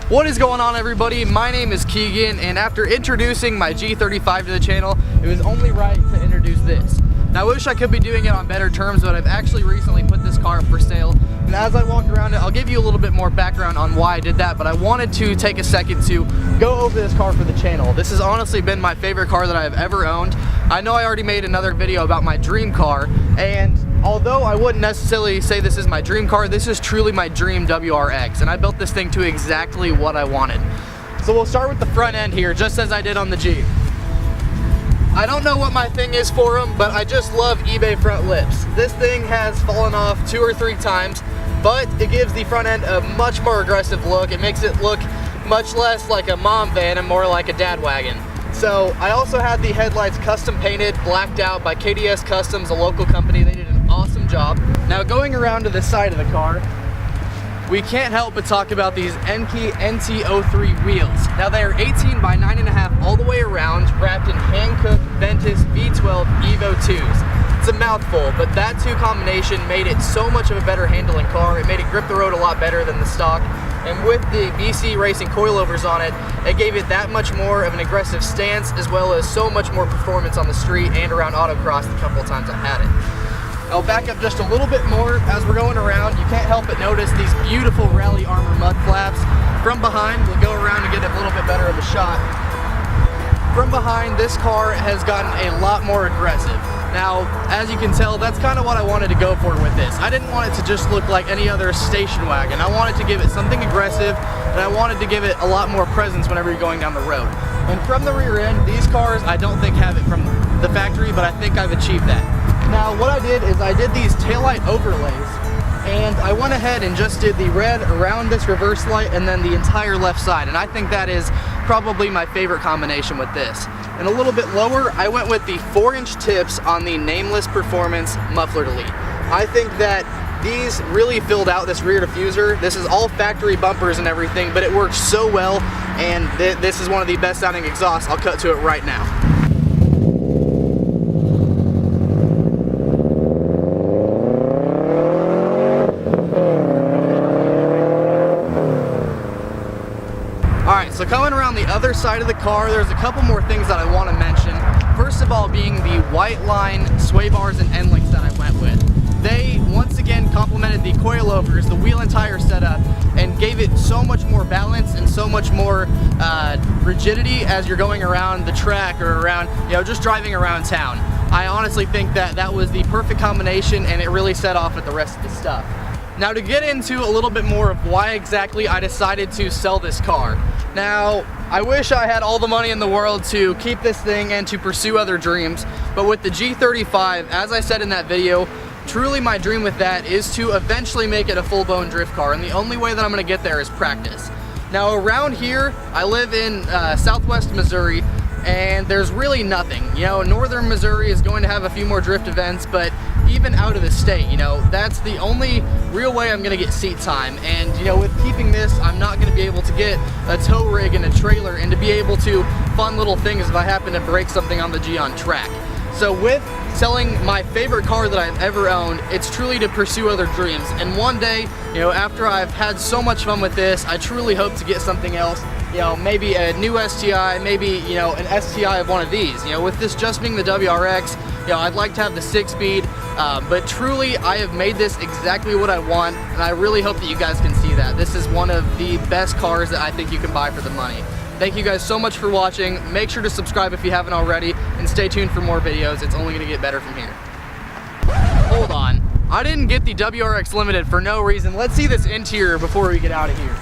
What is going on, everybody? My name is Keegan, and after introducing my G35 to the channel, it was only right to introduce this. Now, I wish I could be doing it on better terms, but I've actually recently put this car up for sale, and as I walk around it, I'll give you a little bit more background on why I did that, but I wanted to take a second to go over this car for the channel. This has honestly been my favorite car that I've ever owned. I know I already made another video about my dream car, and although I wouldn't necessarily say this is my dream car, this is truly my dream WRX, and I built this thing to exactly what I wanted. So we'll start with the front end here, just as I did on the G. I don't know what my thing is for them, but I just love eBay front lips. This thing has fallen off 2 or 3 times, but it gives the front end a much more aggressive look. It makes it look much less like a mom van and more like a dad wagon. So I also had the headlights custom painted, blacked out by KDS Customs, a local company. They did an awesome job. Now, going around to the side of the car, we can't help but talk about these Enkei NT03 wheels. Now, they are 18 by 9.5 all the way around, wrapped in hand-cooked Ventus V12 Evo 2s. It's a mouthful, but that 2 combination made it so much of a better handling car. It made it grip the road a lot better than the stock. And with the BC Racing coilovers on it, it gave it that much more of an aggressive stance, as well as so much more performance on the street and around autocross the couple of times I had it. I'll back up just a little bit more as we're going around. You can't help but notice these beautiful Rally Armor mud flaps. From behind, we'll go around and get a little bit better of a shot. From behind, this car has gotten a lot more aggressive. Now, as you can tell, that's kind of what I wanted to go for with this. I didn't want it to just look like any other station wagon. I wanted to give it something aggressive, and I wanted to give it a lot more presence whenever you're going down the road. And from the rear end, these cars, I don't think have it from the factory, but I think I've achieved that. Now, what I did is I did these taillight overlays, and I went ahead and just did the red around this reverse light and then the entire left side, and I think that is probably my favorite combination with this. And a little bit lower, I went with the 4-inch tips on the Nameless Performance Muffler Delete. I think that these really filled out this rear diffuser. This is all factory bumpers and everything, but it works so well, and this is one of the best sounding exhausts. I'll cut to it right now. Alright, so coming around the other side of the car, there's a couple more things that I want to mention. First of all being the white line sway bars and end links that I went with. They, once again, complemented the coilovers, the wheel and tire setup, and gave it so much more balance and so much more rigidity as you're going around the track or around, just driving around town. I honestly think that that was the perfect combination, and it really set off with the rest of the stuff. Now, to get into a little bit more of why exactly I decided to sell this car. Now, I wish I had all the money in the world to keep this thing and to pursue other dreams, but with the G35, as I said in that video, truly my dream with that is to eventually make it a full-blown drift car, and the only way that I'm going to get there is practice. Now, around here, I live in southwest Missouri, and there's really nothing. Northern Missouri is going to have a few more drift events, but even out of the state, that's the only real way I'm going to get seat time. And, with keeping this, I'm not going to be able to get a tow rig and a trailer and to be able to fun little things if I happen to break something on the G on track. So with selling my favorite car that I've ever owned, it's truly to pursue other dreams. And one day, after I've had so much fun with this, I truly hope to get something else. Maybe a new STI, maybe, an STI of one of these. With this just being the WRX, I'd like to have the 6-speed, but truly I have made this exactly what I want, and I really hope that you guys can see that. This is one of the best cars that I think you can buy for the money. Thank you guys so much for watching. Make sure to subscribe if you haven't already, and stay tuned for more videos. It's only going to get better from here. Hold on. I didn't get the WRX Limited for no reason. Let's see this interior before we get out of here.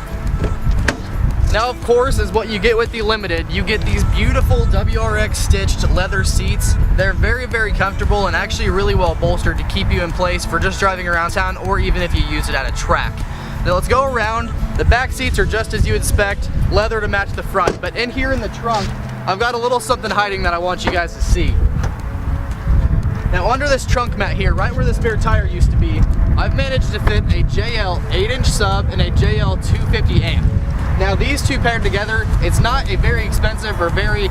Now, of course, is what you get with the Limited. You get these beautiful WRX stitched leather seats. They're very, very comfortable and actually really well bolstered to keep you in place for just driving around town or even if you use it at a track. Now let's go around. The back seats are just as you would expect, leather to match the front. But in here in the trunk, I've got a little something hiding that I want you guys to see. Now under this trunk mat here, right where the spare tire used to be, I've managed to fit a JL 8-inch sub and a JL 250 amp. Now these two paired together, it's not a very expensive or very,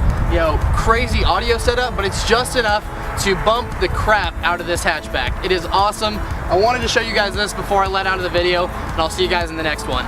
crazy audio setup, but it's just enough to bump the crap out of this hatchback. It is awesome. I wanted to show you guys this before I let out of the video, and I'll see you guys in the next one.